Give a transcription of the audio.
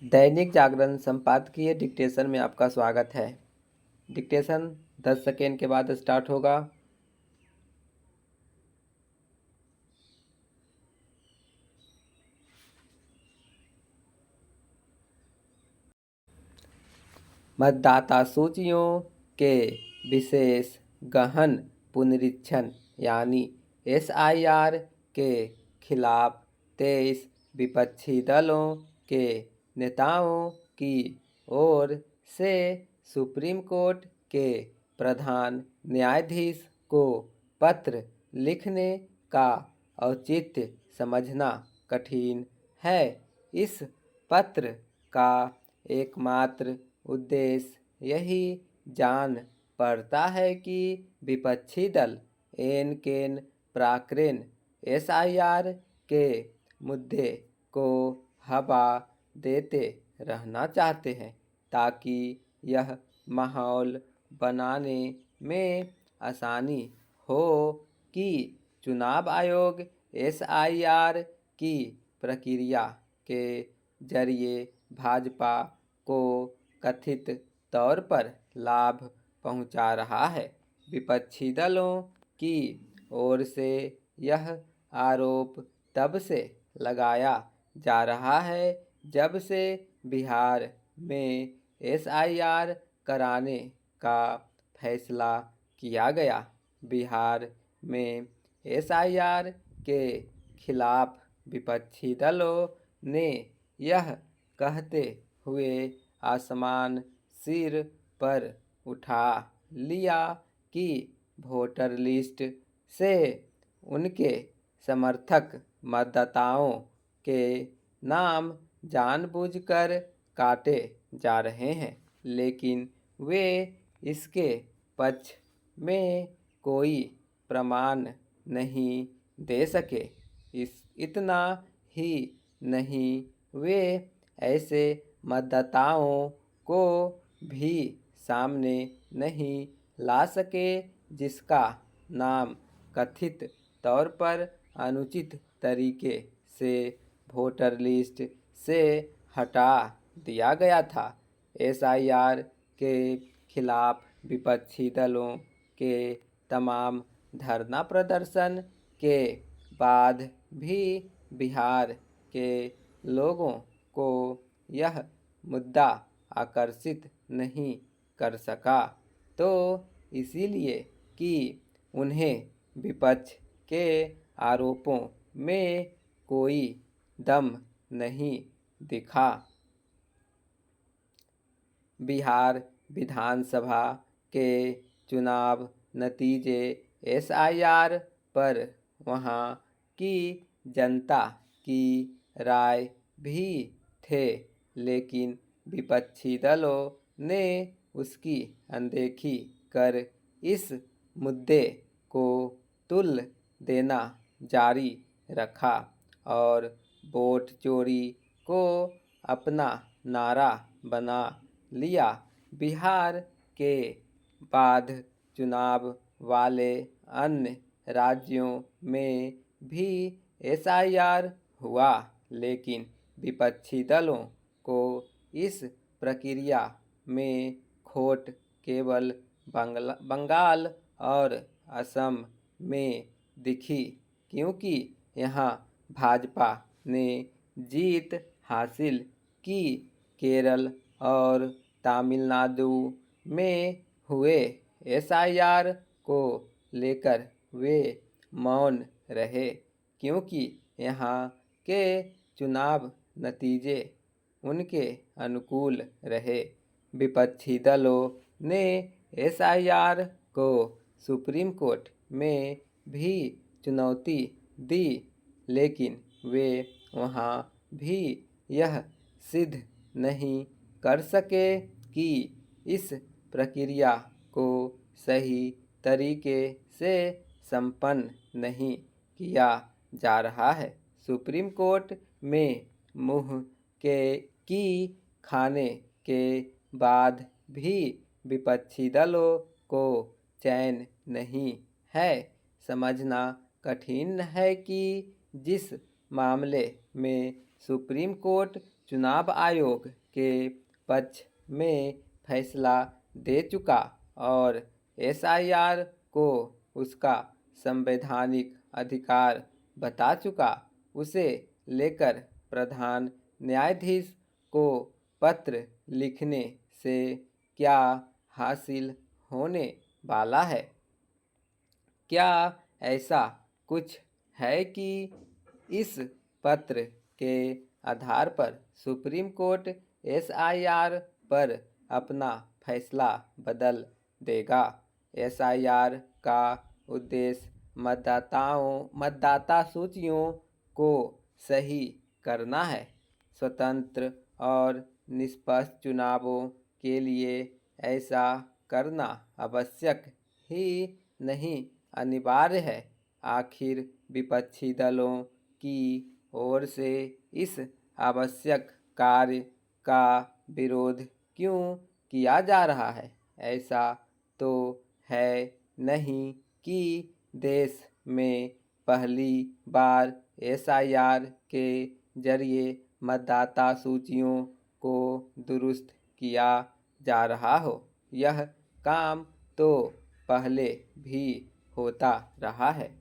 दैनिक जागरण संपादकीय डिक्टेशन में आपका स्वागत है। डिक्टेशन 10 सेकेंड के बाद स्टार्ट होगा। मतदाता सूचियों के विशेष गहन पुनरीक्षण यानी SIR के खिलाफ 23 विपक्षी दलों के नेताओं की ओर से सुप्रीम कोर्ट के प्रधान न्यायाधीश को पत्र लिखने का औचित्य समझना कठिन है। इस पत्र का एकमात्र उद्देश्य यही जान पड़ता है कि विपक्षी दल एन केन प्राक्रेन SIR के मुद्दे को हवा देते रहना चाहते हैं ताकि यह माहौल बनाने में आसानी हो कि चुनाव आयोग SIR की प्रक्रिया के जरिए भाजपा को कथित तौर पर लाभ पहुंचा रहा है। विपक्षी दलों की ओर से यह आरोप तब से लगाया जा रहा है जब से बिहार में SIR कराने का फैसला किया गया। बिहार में SIR के खिलाफ विपक्षी दलों ने यह कहते हुए आसमान सिर पर उठा लिया कि वोटर लिस्ट से उनके समर्थक मतदाताओं के नाम जानबूझकर काटे जा रहे हैं, लेकिन वे इसके पक्ष में कोई प्रमाण नहीं दे सके। इतना ही नहीं, वे ऐसे मतदाताओं को भी सामने नहीं ला सके जिसका नाम कथित तौर पर अनुचित तरीके से वोटर लिस्ट से हटा दिया गया था। SIR के खिलाफ विपक्षी दलों के तमाम धरना प्रदर्शन के बाद भी बिहार के लोगों को यह मुद्दा आकर्षित नहीं कर सका, तो इसीलिए कि उन्हें विपक्ष के आरोपों में कोई दम नहीं दिखा। बिहार विधानसभा के चुनाव नतीजे SIR पर वहाँ की जनता की राय भी थे, लेकिन विपक्षी दलों ने उसकी अनदेखी कर इस मुद्दे को तुल देना जारी रखा और वोट चोरी को अपना नारा बना लिया। बिहार के बाद चुनाव वाले अन्य राज्यों में भी SIR हुआ, लेकिन विपक्षी दलों को इस प्रक्रिया में खोट केवल बंगाल और असम में दिखी, क्योंकि यहाँ भाजपा ने जीत हासिल की। केरल और तमिलनाडु में हुए SIR को लेकर वे मौन रहे, क्योंकि यहाँ के चुनाव नतीजे उनके अनुकूल रहे। विपक्षी दलों ने SIR को सुप्रीम कोर्ट में भी चुनौती दी, लेकिन वे वहाँ भी यह सिद्ध नहीं कर सके कि इस प्रक्रिया को सही तरीके से संपन्न नहीं किया जा रहा है। सुप्रीम कोर्ट में मुँह की खाने के बाद भी विपक्षी दलों को चैन नहीं है। समझना कठिन है कि जिस मामले में सुप्रीम कोर्ट चुनाव आयोग के पक्ष में फैसला दे चुका और एसआईआर को उसका संवैधानिक अधिकार बता चुका, उसे लेकर प्रधान न्यायाधीश को पत्र लिखने से क्या हासिल होने वाला है? क्या ऐसा कुछ है कि इस पत्र के आधार पर सुप्रीम कोर्ट एसआईआर पर अपना फैसला बदल देगा? एसआईआर का उद्देश्य मतदाता सूचियों को सही करना है। स्वतंत्र और निष्पक्ष चुनावों के लिए ऐसा करना आवश्यक ही नहीं, अनिवार्य है। आखिर विपक्षी दलों की ओर से इस आवश्यक कार्य का विरोध क्यों किया जा रहा है? ऐसा तो है नहीं कि देश में पहली बार एसआईआर के जरिए मतदाता सूचियों को दुरुस्त किया जा रहा हो। यह काम तो पहले भी होता रहा है।